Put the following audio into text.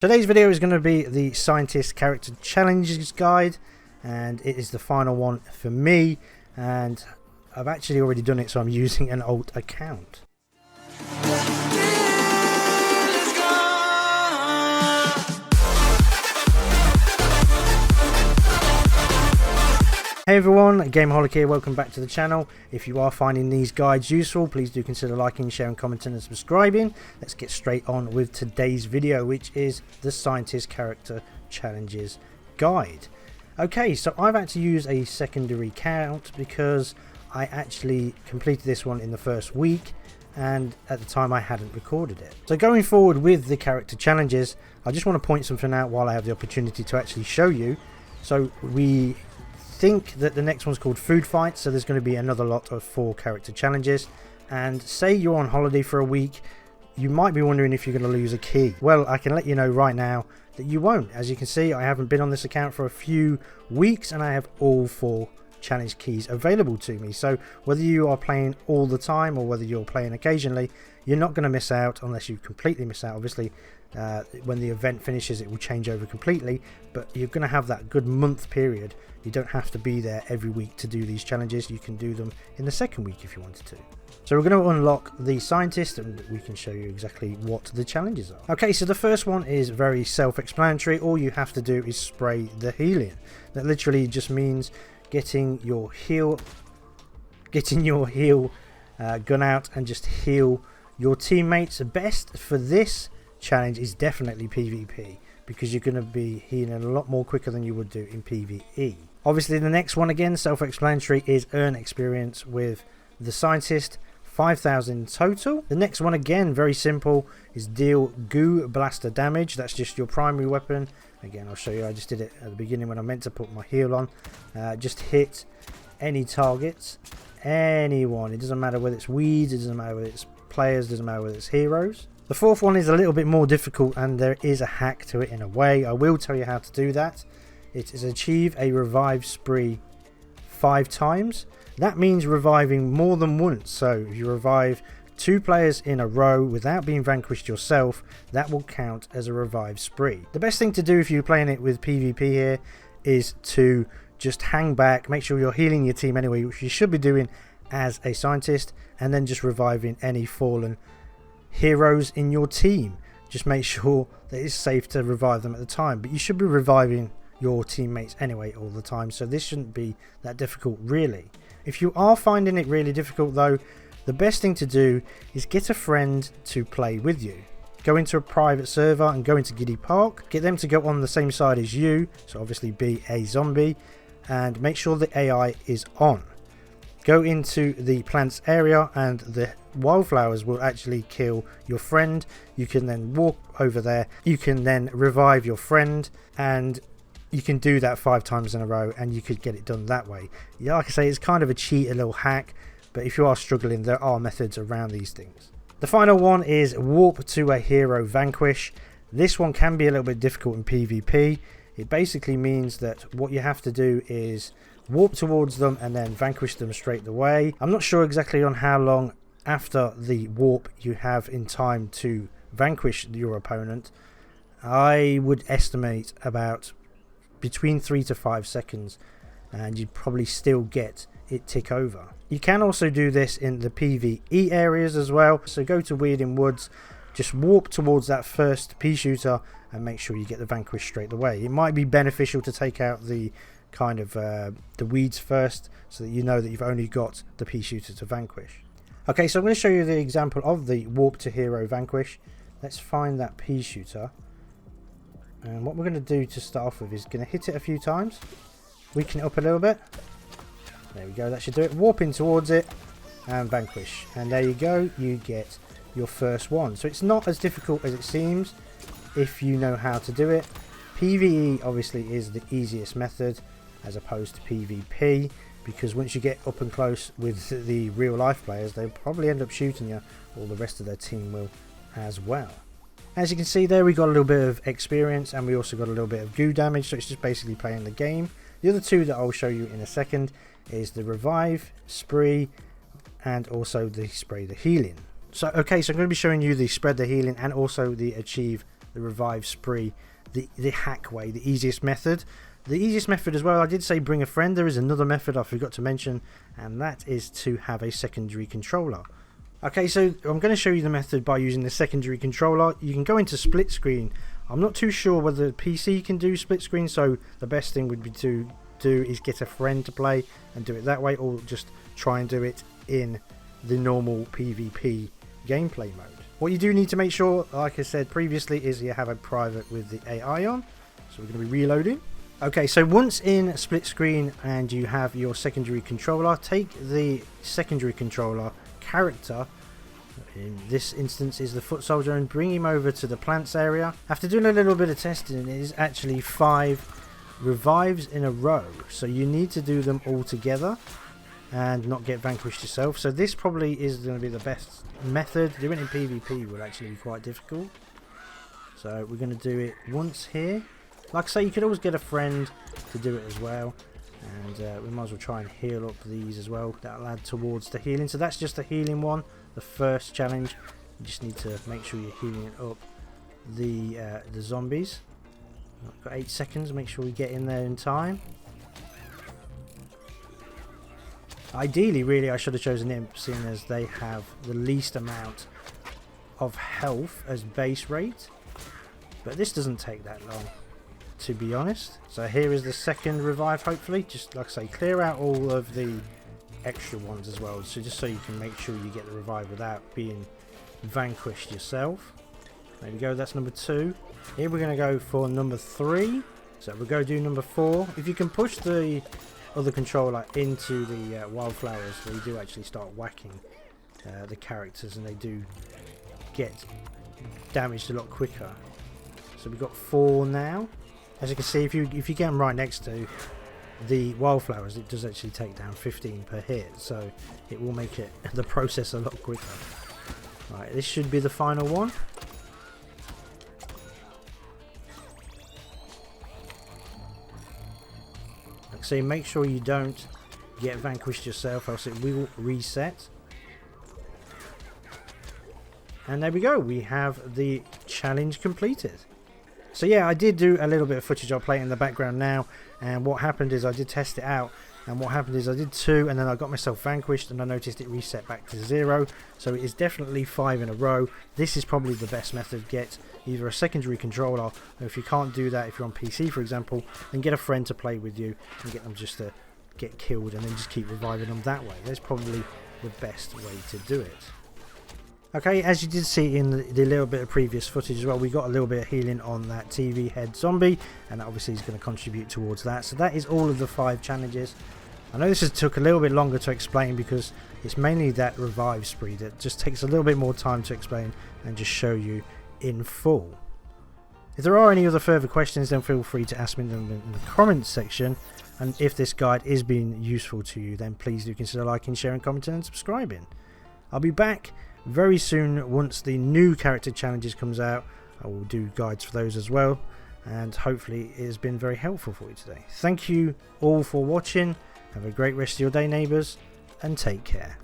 Today's video is going to be the Scientist Character Challenges Guide, and it is the final one for me, and I've actually already done it, so I'm using an alt account. Hey everyone, Gameaholik here, welcome back to the channel. If you are finding these guides useful, please do consider liking, sharing, commenting and subscribing. Let's get straight on with today's video, which is the Scientist Character Challenges Guide. Okay, so I've had to use a secondary account because I actually completed this one in the first week, and at the time I hadn't recorded it. So going forward with the character challenges, I just want to point something out while I have the opportunity to actually show you. So we think that the next one's called Food Fight, so there's going to be another lot of 4 character challenges, and say you're on holiday for a week, you might be wondering if you're going to lose a key. Well, I can let you know right now that you won't. As you can see, I haven't been on this account for a few weeks and I have all 4 challenge keys available to me, so whether you are playing all the time or whether you're playing occasionally, you're not going to miss out, unless you completely miss out. Obviously when the event finishes it will change over completely, but you're going to have that good month period. You don't have to be there every week to do these challenges. You can do them in the second week if you wanted to. So we're going to unlock the Scientist and we can show you exactly what the challenges are. Okay, so the first one is very self-explanatory. All you have to do is spray the healing. That literally just means getting your heal gun out and just heal your teammates. Best for this challenge is definitely PvP, because you're going to be healing a lot more quicker than you would do in PvE. Obviously the next one, again self-explanatory, is earn experience with the Scientist, 5,000 total. The next one, again very simple, is deal goo blaster damage. That's just your primary weapon. Again, I'll show you, I just did it at the beginning when I meant to put my heal on. Just hit any targets, anyone, it doesn't matter whether it's weeds, it doesn't matter whether it's players, it doesn't matter whether it's heroes. The fourth one is a little bit more difficult and there is a hack to it in a way. I will tell you how to do that. It is achieve a revive spree 5 times. That means reviving more than once. So if you revive 2 players in a row without being vanquished yourself, that will count as a revive spree. The best thing to do if you're playing it with PvP here is to just hang back, make sure you're healing your team anyway, which you should be doing as a Scientist, and then just reviving any fallen heroes in your team. Just make sure that it's safe to revive them at the time, but you should be reviving your teammates anyway all the time, so this shouldn't be that difficult really. If you are finding it really difficult though, the best thing to do is get a friend to play with you. Go into a private server and go into Giddy Park, get them to go on the same side as you, so obviously be a zombie, and make sure the AI is on. Go into the plants area and the wildflowers will actually kill your friend. You can then walk over there, you can then revive your friend, and you can do that 5 times in a row and you could get it done that way. Yeah, like I say, it's kind of a cheat, a little hack, but if you are struggling, there are methods around these things. The final one is warp to a hero vanquish. This one can be a little bit difficult in PvP. It basically means that what you have to do is warp towards them and then vanquish them straight away. I'm not sure exactly on how long after the warp you have in time to vanquish your opponent. I would estimate about between 3 to 5 seconds, and you'd probably still get it tick over. You can also do this in the PvE areas as well, so go to Weirding Woods, just warp towards that first pea shooter and make sure you get the vanquish straight away. It might be beneficial to take out the kind of the weeds first, so that you know that you've only got the pea shooter to vanquish. Okay, so I'm going to show you the example of the warp to hero vanquish. Let's find that pea shooter, and what we're going to do to start off with is going to hit it a few times, weaken it up a little bit. There we go, that should do it. Warp in towards it and vanquish, and there you go, you get your first one. So it's not as difficult as it seems if you know how to do it. PvE obviously is the easiest method as opposed to PvP, because once you get up and close with the real life players, they'll probably end up shooting you, or the rest of their team will as well. As you can see there, we got a little bit of experience and we also got a little bit of goo damage, so it's just basically playing the game. The other 2 that I'll show you in a second is the revive spree and also the spray the healing. So okay, so I'm going to be showing you the spread the healing and also the achieve the revive spree the hack way, the easiest method. The easiest method as well, I did say bring a friend. There is another method I forgot to mention, and that is to have a secondary controller. Okay, so I'm going to show you the method by using the secondary controller. You can go into split screen. I'm not too sure whether the PC can do split screen, so the best thing would be to do is get a friend to play and do it that way, or just try and do it in the normal PvP gameplay mode. What you do need to make sure, like I said previously, is you have a private with the AI on. So we're going to be reloading. Okay, so once in split screen and you have your secondary controller, take the secondary controller character, in this instance is the foot soldier, and bring him over to the plants area. After doing a little bit of testing, it is actually 5 revives in a row, so you need to do them all together and not get vanquished yourself. So this probably is going to be the best method. Doing it in PvP will actually be quite difficult, so we're going to do it once here. Like I say, you could always get a friend to do it as well, and we might as well try and heal up these as well. That'll add towards the healing. So that's just the healing one, the first challenge. You just need to make sure you're healing up the zombies. I've got 8 seconds, make sure we get in there in time. Ideally, really, I should have chosen Imp, seeing as they have the least amount of health as base rate, but this doesn't take that long, to be honest. So here is the second revive, hopefully. Just like I say, clear out all of the extra ones as well, so just so you can make sure you get the revive without being vanquished yourself. There we go, that's number 2. Here we're going to go for number 3, so we'll go do number 4. If you can push the other controller into the wildflowers, they do actually start whacking the characters, and they do get damaged a lot quicker. So we've got 4 now. As you can see, if you get them right next to the wildflowers, it does actually take down 15 per hit, so it will make it the process a lot quicker. Right, this should be the final one. Like I say, make sure you don't get vanquished yourself, else it will reset. And there we go, we have the challenge completed. So yeah, I did do a little bit of footage. I'll play it in the background now, and what happened is I did test it out, and what happened is I did 2 and then I got myself vanquished, and I noticed it reset back to 0. So it is definitely 5 in a row. This is probably the best method. Get either a secondary controller, or if you can't do that, if you're on PC for example, then get a friend to play with you and get them just to get killed, and then just keep reviving them that way. That's probably the best way to do it. Okay, as you did see in the little bit of previous footage as well, we got a little bit of healing on that TV head zombie, and that obviously is going to contribute towards that. So that is all of the 5 challenges. I know this has took a little bit longer to explain because it's mainly that revive spree that just takes a little bit more time to explain and just show you in full. If there are any other further questions, then feel free to ask me them in the comments section. And if this guide is being useful to you, then please do consider liking, sharing, commenting and subscribing. I'll be back very soon once the new character challenges comes out. I will do guides for those as well, and hopefully it has been very helpful for you today. Thank you all for watching. Have a great rest of your day, neighbours, and take care.